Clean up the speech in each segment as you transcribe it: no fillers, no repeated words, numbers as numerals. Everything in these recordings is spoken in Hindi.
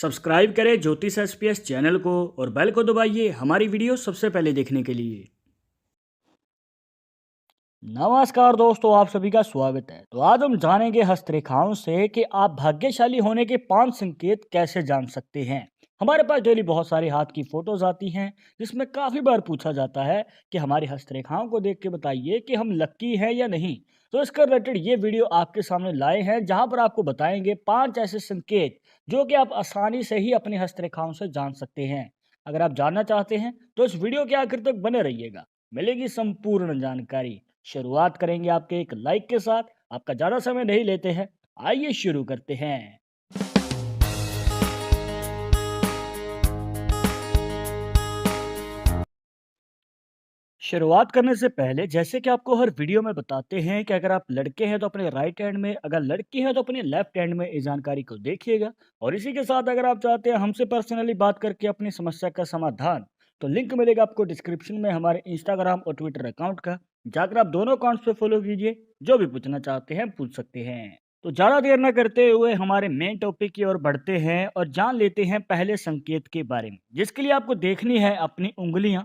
सब्सक्राइब करें ज्योतिष एसपीएस चैनल को और बेल को दबाइए हमारी वीडियो सबसे पहले देखने के लिए। नमस्कार दोस्तों, आप सभी का स्वागत है। तो आज हम जानेंगे हस्तरेखाओं से कि आप भाग्यशाली होने के 5 संकेत कैसे जान सकते हैं। हमारे पास डेली बहुत सारे हाथ की फोटोज आती हैं जिसमें काफ़ी बार पूछा जाता है कि हमारी हस्तरेखाओं को देख के बताइए कि हम लक्की हैं या नहीं। तो इसका रिलेटेड ये वीडियो आपके सामने लाए हैं जहां पर आपको बताएंगे 5 ऐसे संकेत जो कि आप आसानी से ही अपनी हस्तरेखाओं से जान सकते हैं। अगर आप जानना चाहते हैं तो इस वीडियो के आखिर तक बने रहिएगा, मिलेगी संपूर्ण जानकारी। शुरुआत करेंगे आपके एक लाइक के साथ। आपका ज़्यादा समय नहीं लेते हैं, आइए शुरू करते हैं। शुरुआत करने से पहले जैसे कि आपको हर वीडियो में बताते हैं कि अगर आप लड़के हैं तो अपने राइट हैंड में, अगर लड़की है तो अपने लेफ्ट हैंड में इस जानकारी को देखिएगा। और इसी के साथ अगर आप चाहते हैं हमसे पर्सनली बात करके अपनी समस्या का समाधान, तो लिंक मिलेगा आपको डिस्क्रिप्शन में हमारे इंस्टाग्राम और ट्विटर अकाउंट का। जाकर आप दोनों अकाउंट्स पे फॉलो कीजिए, जो भी पूछना चाहते हैं पूछ सकते हैं। तो ज़्यादा देर न करते हुए हमारे मेन टॉपिक की ओर बढ़ते हैं और जान लेते हैं पहले संकेत के बारे में, जिसके लिए आपको देखनी है अपनी उंगलियां।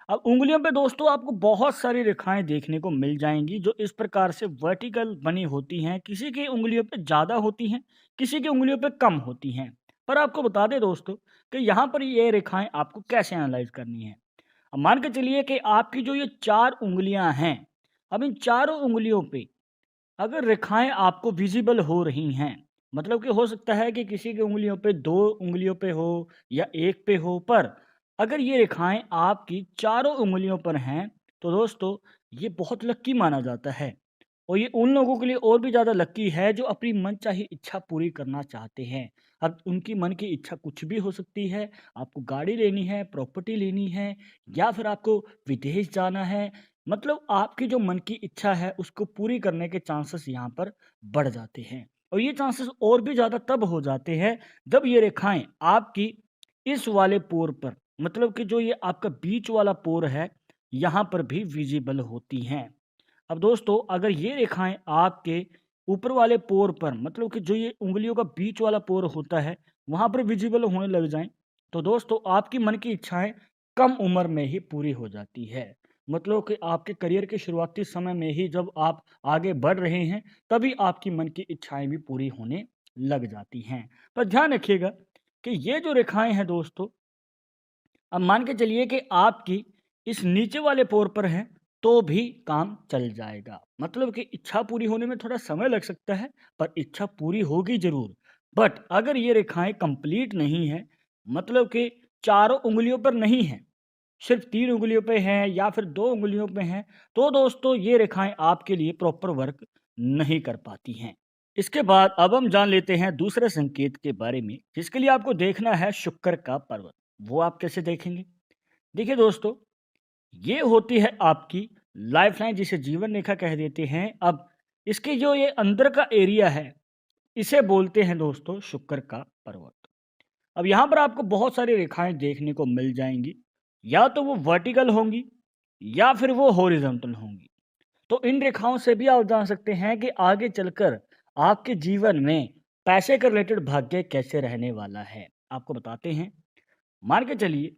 अब उंगलियों पे दोस्तों आपको बहुत सारी रेखाएं देखने को मिल जाएंगी जो इस प्रकार से वर्टिकल बनी होती हैं। किसी की उंगलियों पे ज़्यादा होती हैं, किसी की उंगलियों पे कम होती हैं। पर आपको बता दें दोस्तों कि यहाँ पर ये रेखाएं आपको कैसे एनालाइज करनी है। अब मान के चलिए कि आपकी जो ये 4 उंगलियां हैं, अब इन चारों उंगलियों पे अगर रेखाएं आपको विजिबल हो रही हैं, मतलब कि हो सकता है कि किसी की उंगलियों पे 2 उंगलियों पे हो या 1 पे हो, पर अगर ये रेखाएं आपकी चारों उंगलियों पर हैं तो दोस्तों ये बहुत लक्की माना जाता है। और ये उन लोगों के लिए और भी ज़्यादा लकी है जो अपनी मनचाही इच्छा पूरी करना चाहते हैं। अब उनकी मन की इच्छा कुछ भी हो सकती है। आपको गाड़ी लेनी है, प्रॉपर्टी लेनी है, या फिर आपको विदेश जाना है। मतलब आपकी जो मन की इच्छा है उसको पूरी करने के चांसेस यहाँ पर बढ़ जाते हैं। और ये चांसेस और भी ज़्यादा तब हो जाते हैं जब ये रेखाएं आपकी इस वाले पोर पर, मतलब कि जो ये आपका बीच वाला पोर है, यहाँ पर भी विजिबल होती हैं। अब दोस्तों अगर ये रेखाएं आपके ऊपर वाले पोर पर, मतलब कि जो ये उंगलियों का बीच वाला पोर होता है, वहां पर विजिबल होने लग जाएं, तो दोस्तों आपकी मन की इच्छाएं कम उम्र में ही पूरी हो जाती है। मतलब कि आपके करियर के शुरुआती समय में ही जब आप आगे बढ़ रहे हैं, तभी आपकी मन की इच्छाएं भी पूरी होने लग जाती हैं। पर ध्यान रखिएगा कि ये जो रेखाएं हैं दोस्तों, अब मान के चलिए कि आपकी इस नीचे वाले पोर पर है तो भी काम चल जाएगा। मतलब कि इच्छा पूरी होने में थोड़ा समय लग सकता है, पर इच्छा पूरी होगी जरूर। बट अगर ये रेखाएं कंप्लीट नहीं है, मतलब कि चारों उंगलियों पर नहीं है, सिर्फ 3 उंगलियों पे हैं या फिर 2 उंगलियों पे हैं, तो दोस्तों ये रेखाएं आपके लिए प्रॉपर वर्क नहीं कर पाती हैं। इसके बाद अब हम जान लेते हैं दूसरे संकेत के बारे में, जिसके लिए आपको देखना है शुक्र का पर्वत। वो आप कैसे देखेंगे? देखिए दोस्तों, ये होती है आपकी लाइफ लाइन, जिसे जीवन रेखा कह देते हैं। अब इसके जो ये अंदर का एरिया है, इसे बोलते हैं दोस्तों शुक्र का पर्वत। अब यहाँ पर आपको बहुत सारी रेखाएं देखने को मिल जाएंगी, या तो वो वर्टिकल होंगी या फिर वो हॉरिजॉन्टल होंगी। तो इन रेखाओं से भी आप जान सकते हैं कि आगे चलकर आपके जीवन में पैसे के रिलेटेड भाग्य कैसे रहने वाला है। आपको बताते हैं। मान के चलिए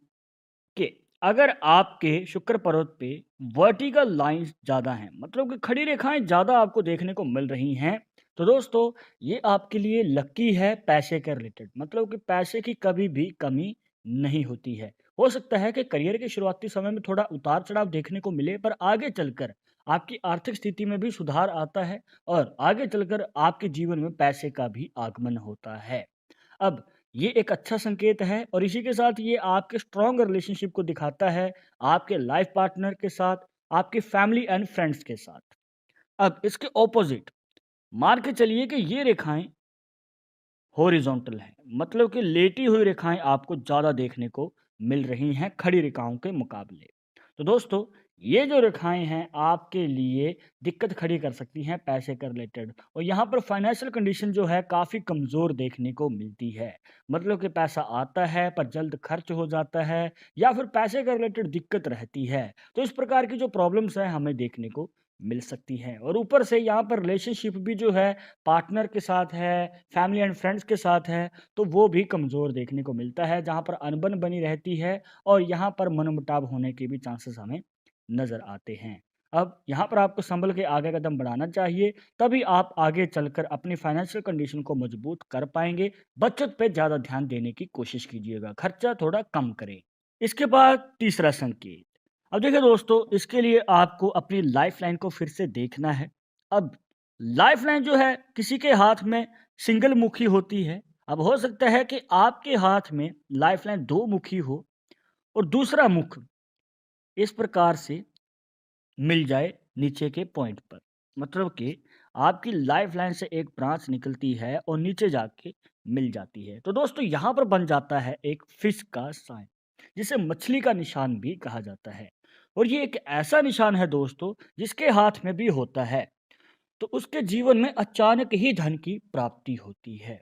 कि अगर आपके शुक्र पर्वत पे वर्टिकल लाइंस ज़्यादा हैं, मतलब कि खड़ी रेखाएं ज़्यादा आपको देखने को मिल रही हैं, तो दोस्तों ये आपके लिए लकी है पैसे के रिलेटेड। मतलब कि पैसे की कभी भी कमी नहीं होती है। हो सकता है कि करियर के शुरुआती समय में थोड़ा उतार चढ़ाव देखने को मिले, पर आगे चलकर आपकी आर्थिक स्थिति में भी सुधार आता है और आगे चलकर आपके जीवन में पैसे का भी आगमन होता है। अब ये एक अच्छा संकेत है और इसी के साथ ये आपके स्ट्रॉन्ग रिलेशनशिप को दिखाता है, आपके लाइफ पार्टनर के साथ, आपके फैमिली एंड फ्रेंड्स के साथ। अब इसके ऑपोजिट मान के चलिए कि ये रेखाएं हॉरिजॉन्टल हैं, मतलब कि लेटी हुई रेखाएं आपको ज़्यादा देखने को मिल रही हैं खड़ी रेखाओं के मुकाबले। तो दोस्तों ये जो रेखाएं हैं आपके लिए दिक्कत खड़ी कर सकती हैं पैसे के रिलेटेड, और यहाँ पर फाइनेंशियल कंडीशन जो है काफ़ी कमज़ोर देखने को मिलती है। मतलब कि पैसा आता है पर जल्द खर्च हो जाता है, या फिर पैसे के रिलेटेड दिक्कत रहती है। तो इस प्रकार की जो प्रॉब्लम्स हैं हमें देखने को मिल सकती है। और ऊपर से यहाँ पर रिलेशनशिप भी जो है पार्टनर के साथ है, फैमिली एंड फ्रेंड्स के साथ है, तो वो भी कमज़ोर देखने को मिलता है, जहाँ पर अनबन बनी रहती है और यहाँ पर मनमुटाव होने के भी चांसेस हमें नज़र आते हैं। अब यहाँ पर आपको सँभल के आगे कदम बढ़ाना चाहिए, तभी आप आगे चलकर अपनी फाइनेंशियल कंडीशन को मज़बूत कर पाएँगे। बचत पे ज़्यादा ध्यान देने की कोशिश कीजिएगा, खर्चा थोड़ा कम करें। इसके बाद तीसरा संकेत। अब देखिए दोस्तों, इसके लिए आपको अपनी लाइफ़लाइन को फिर से देखना है। अब लाइफ़लाइन जो है किसी के हाथ में सिंगल मुखी होती है। अब हो सकता है कि आपके हाथ में लाइफ़लाइन 2 मुखी हो और दूसरा मुख इस प्रकार से मिल जाए नीचे के पॉइंट पर। मतलब कि आपकी लाइफ़लाइन से एक ब्रांच निकलती है और नीचे जाके मिल जाती है। तो दोस्तों यहाँ पर बन जाता है एक फ़िश का साइन, जिसे मछली का निशान भी कहा जाता है। और ये एक ऐसा निशान है दोस्तों, जिसके हाथ में भी होता है, तो उसके जीवन में अचानक ही धन की प्राप्ति होती है।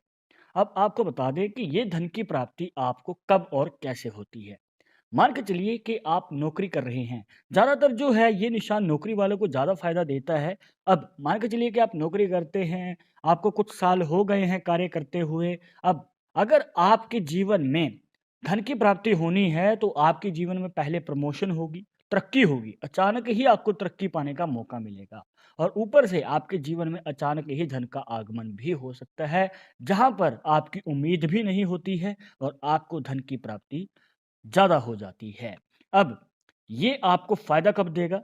अब आपको बता दें कि ये धन की प्राप्ति आपको कब और कैसे होती है। मान के चलिए कि आप नौकरी कर रहे हैं। ज़्यादातर जो है ये निशान नौकरी वालों को ज़्यादा फ़ायदा देता है। अब मान के चलिए कि आप नौकरी करते हैं, आपको कुछ साल हो गए हैं कार्य करते हुए। अब अगर आपके जीवन में धन की प्राप्ति होनी है, तो आपके जीवन में पहले प्रमोशन होगी, तरक्की होगी। अचानक ही आपको तरक्की पाने का मौका मिलेगा और ऊपर से आपके जीवन में अचानक ही धन का आगमन भी हो सकता है, जहाँ पर आपकी उम्मीद भी नहीं होती है और आपको धन की प्राप्ति ज़्यादा हो जाती है। अब ये आपको फ़ायदा कब देगा?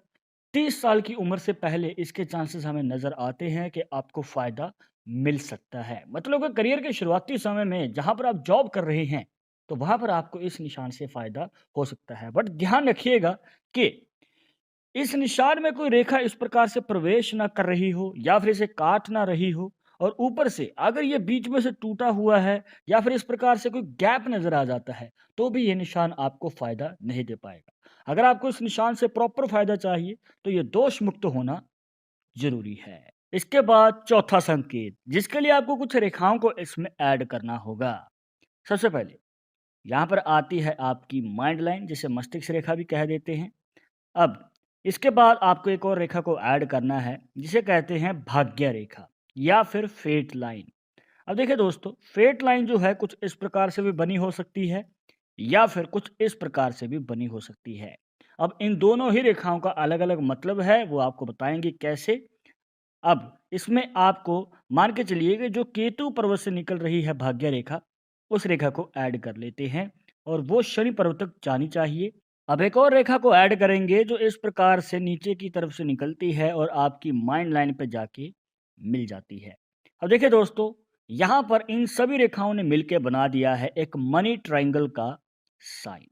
30 साल की उम्र से पहले इसके चांसेस हमें नज़र आते हैं कि आपको फ़ायदा मिल सकता है। मतलब कि करियर के शुरुआती समय में जहाँ पर आप जॉब कर रहे हैं, तो वहाँ पर आपको इस निशान से फ़ायदा हो सकता है। बट ध्यान रखिएगा कि इस निशान में कोई रेखा इस प्रकार से प्रवेश ना कर रही हो या फिर इसे काट ना रही हो और ऊपर से अगर ये बीच में से टूटा हुआ है या फिर इस प्रकार से कोई गैप नजर आ जाता है, तो भी ये निशान आपको फायदा नहीं दे पाएगा। अगर आपको इस निशान से प्रॉपर फायदा चाहिए, तो ये दोष मुक्त होना जरूरी है। इसके बाद चौथा संकेत, जिसके लिए आपको कुछ रेखाओं को इसमें ऐड करना होगा। सबसे पहले यहाँ पर आती है आपकी माइंड लाइन, जिसे मस्तिष्क रेखा भी कह देते हैं। अब इसके बाद आपको एक और रेखा को ऐड करना है, जिसे कहते हैं भाग्य रेखा या फिर फेट लाइन। अब देखिए दोस्तों, फेट लाइन जो है कुछ इस प्रकार से भी बनी हो सकती है या फिर कुछ इस प्रकार से भी बनी हो सकती है। अब इन दोनों ही रेखाओं का अलग अलग मतलब है, वो आपको बताएंगे कैसे। अब इसमें आपको मान के चलिए कि जो केतु पर्वत से निकल रही है भाग्य रेखा, उस रेखा को ऐड कर लेते हैं और वो शनि पर्वत तक जानी चाहिए। अब एक और रेखा को ऐड करेंगे जो इस प्रकार से नीचे की तरफ से निकलती है और आपकी माइंड लाइन पे जाके मिल जाती है। अब देखिए दोस्तों, यहाँ पर इन सभी रेखाओं ने मिलके बना दिया है एक मनी ट्रायंगल का साइन।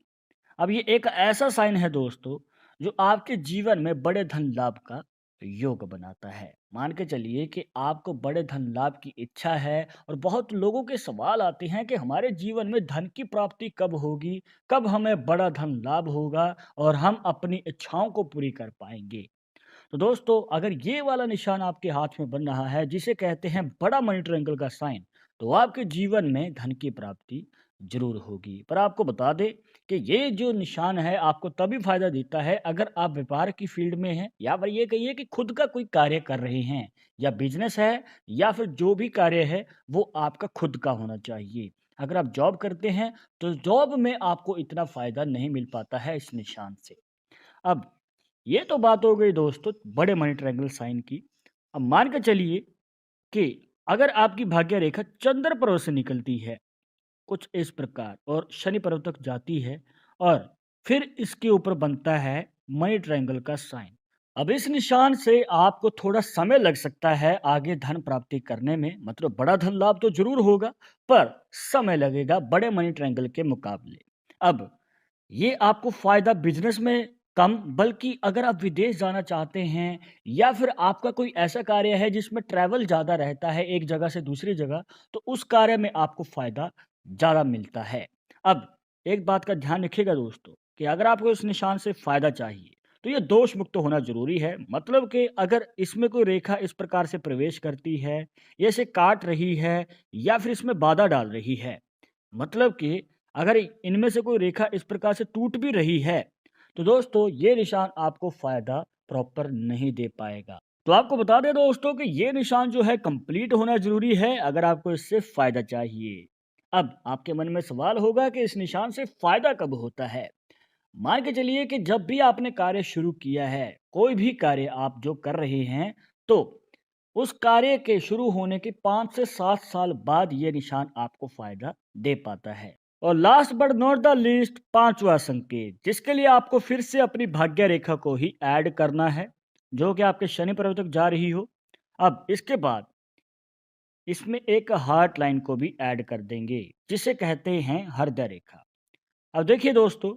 अब ये एक ऐसा साइन है दोस्तों, जो आपके जीवन में बड़े धन लाभ का योग बनाता है। मान के चलिए कि आपको बड़े धन लाभ की इच्छा है और बहुत लोगों के सवाल आते हैं कि हमारे जीवन में धन की प्राप्ति कब होगी, कब हमें बड़ा धन लाभ होगा और हम अपनी इच्छाओं को पूरी कर पाएंगे। तो दोस्तों, अगर ये वाला निशान आपके हाथ में बन रहा है, जिसे कहते हैं बड़ा मनी ट्रायंगल का साइन, तो आपके जीवन में धन की प्राप्ति ज़रूर होगी। पर आपको बता दें कि ये जो निशान है आपको तभी फ़ायदा देता है अगर आप व्यापार की फ़ील्ड में हैं या फिर ये कहिए कि खुद का कोई कार्य कर रहे हैं या बिज़नेस है या फिर जो भी कार्य है वो आपका खुद का होना चाहिए। अगर आप जॉब करते हैं, तो जॉब में आपको इतना फ़ायदा नहीं मिल पाता है इस निशान से। अब ये तो बात हो गई दोस्तों बड़े मनी ट्रायंगल साइन की। अब मान के चलिए कि अगर आपकी भाग्य रेखा चंद्र पर्वत से निकलती है कुछ इस प्रकार और शनि पर्वत तक जाती है और फिर इसके ऊपर बनता है मनी ट्रायंगल का साइन। अब इस निशान से आपको थोड़ा समय लग सकता है आगे धन प्राप्ति करने में, मतलब बड़ा धन लाभ तो जरूर होगा, पर समय लगेगा बड़े मनी ट्रायंगल के मुकाबले। अब ये आपको फ़ायदा बिज़नेस में कम, बल्कि अगर आप विदेश जाना चाहते हैं या फिर आपका कोई ऐसा कार्य है जिसमें ट्रैवल ज़्यादा रहता है एक जगह से दूसरी जगह, तो उस कार्य में आपको फ़ायदा ज़्यादा मिलता है। अब एक बात का ध्यान रखिएगा दोस्तों कि अगर आपको इस निशान से फ़ायदा चाहिए, तो ये दोष मुक्त होना ज़रूरी है। मतलब कि अगर इसमें कोई रेखा इस प्रकार से प्रवेश करती है, ये इसे काट रही है या फिर इसमें बाधा डाल रही है, मतलब कि अगर इनमें से कोई रेखा इस प्रकार से टूट भी रही है, तो दोस्तों ये निशान आपको फ़ायदा प्रॉपर नहीं दे पाएगा। तो आपको बता दें दोस्तों कि ये निशान जो है कंप्लीट होना ज़रूरी है अगर आपको इससे फ़ायदा चाहिए। अब आपके मन में सवाल होगा कि इस निशान से फ़ायदा कब होता है? मान के चलिए कि जब भी आपने कार्य शुरू किया है, कोई भी कार्य आप जो कर रहे हैं, तो उस कार्य के शुरू होने के 5 से 7 साल बाद ये निशान आपको फ़ायदा दे पाता है। और last but not the least 5वां संकेत, जिसके लिए आपको फिर से अपनी भाग्य रेखा को ही ऐड करना है, जो कि आपके शनि पर्व तक जा रही हो। अब इसके बाद इसमें एक हार्ट लाइन को भी ऐड कर देंगे, जिसे कहते हैं हृदय रेखा। अब देखिए दोस्तों,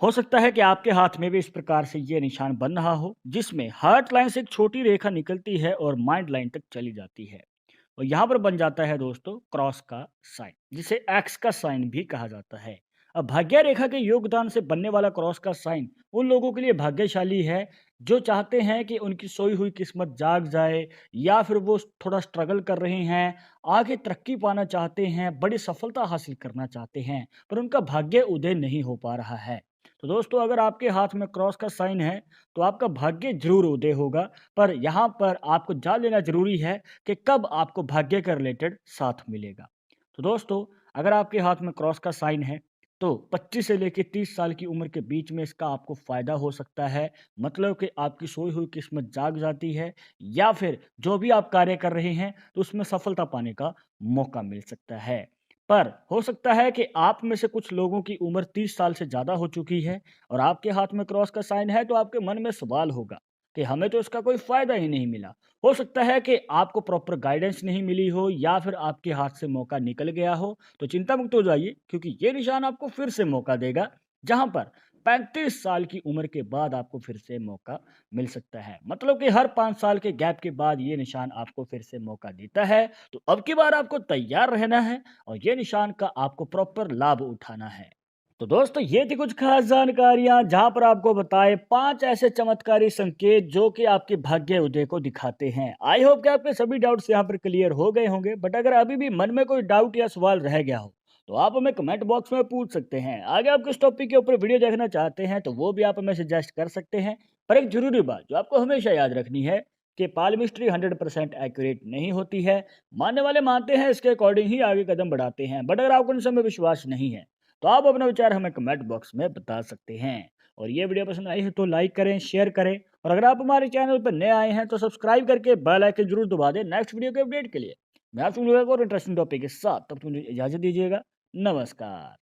हो सकता है कि आपके हाथ में भी इस प्रकार से ये निशान बन रहा हो, जिसमें हार्ट लाइन से एक छोटी रेखा निकलती है और माइंड लाइन तक चली जाती है। और यहाँ पर बन जाता है दोस्तों क्रॉस का साइन, जिसे एक्स का साइन भी कहा जाता है। अब भाग्य रेखा के योगदान से बनने वाला क्रॉस का साइन उन लोगों के लिए भाग्यशाली है जो चाहते हैं कि उनकी सोई हुई किस्मत जाग जाए, या फिर वो थोड़ा स्ट्रगल कर रहे हैं, आगे तरक्की पाना चाहते हैं, बड़ी सफलता हासिल करना चाहते हैं, पर उनका भाग्य उदय नहीं हो पा रहा है। तो दोस्तों, अगर आपके हाथ में क्रॉस का साइन है तो आपका भाग्य जरूर उदय होगा। पर यहाँ पर आपको जान लेना जरूरी है कि कब आपको भाग्य के रिलेटेड साथ मिलेगा। तो दोस्तों, अगर आपके हाथ में क्रॉस का साइन है तो 25 से लेकर 30 साल की उम्र के बीच में इसका आपको फायदा हो सकता है। मतलब कि आपकी सोई हुई किस्मत जाग जाती है, या फिर जो भी आप कार्य कर रहे हैं तो उसमें सफलता पाने का मौका मिल सकता है। पर हो सकता है कि आप में से कुछ लोगों की उम्र 30 साल से ज़्यादा हो चुकी है और आपके हाथ में क्रॉस का साइन है, तो आपके मन में सवाल होगा कि हमें तो इसका कोई फ़ायदा ही नहीं मिला। हो सकता है कि आपको प्रॉपर गाइडेंस नहीं मिली हो, या फिर आपके हाथ से मौका निकल गया हो। तो चिंता मुक्त हो जाइए, क्योंकि ये निशान आपको फिर से मौका देगा, जहाँ पर 35 साल की उम्र के बाद आपको फिर से मौका मिल सकता है। मतलब कि हर 5 साल के गैप के बाद ये निशान आपको फिर से मौका देता है। तो अब की बार आपको तैयार रहना है और ये निशान का आपको प्रॉपर लाभ उठाना है। तो दोस्तों, ये थी कुछ खास जानकारियां जहां पर आपको बताए 5 ऐसे चमत्कारी संकेत जो कि आपके भाग्य उदय को दिखाते हैं। आई होप कि आपके सभी डाउट्स यहां पर क्लियर हो गए होंगे। बट अगर अभी भी मन में कोई डाउट या सवाल रह गया हो तो आप हमें कमेंट बॉक्स में पूछ सकते हैं। आगे आप किस टॉपिक के ऊपर वीडियो देखना चाहते हैं तो वो भी आप हमें सजेस्ट कर सकते हैं। पर एक जरूरी बात जो आपको हमेशा याद रखनी है कि पालमिस्ट्री 100% एक्यूरेट नहीं होती है। मानने वाले मानते हैं, इसके अकॉर्डिंग ही आगे कदम बढ़ाते हैं। बट अगर आपको इन सब में विश्वास नहीं है तो आप अपना विचार हमें कमेंट बॉक्स में बता सकते हैं। और ये वीडियो पसंद आई है तो लाइक करें, शेयर करें, और अगर आप हमारे चैनल पर नए आए हैं तो सब्सक्राइब करके बेल आइकन जरूर दबा दें नेक्स्ट वीडियो के अपडेट के लिए। मैं आपसे मिलूंगा एक और इंटरेस्टिंग टॉपिक के साथ, तब तक मुझे इजाजत दीजिएगा। नमस्कार।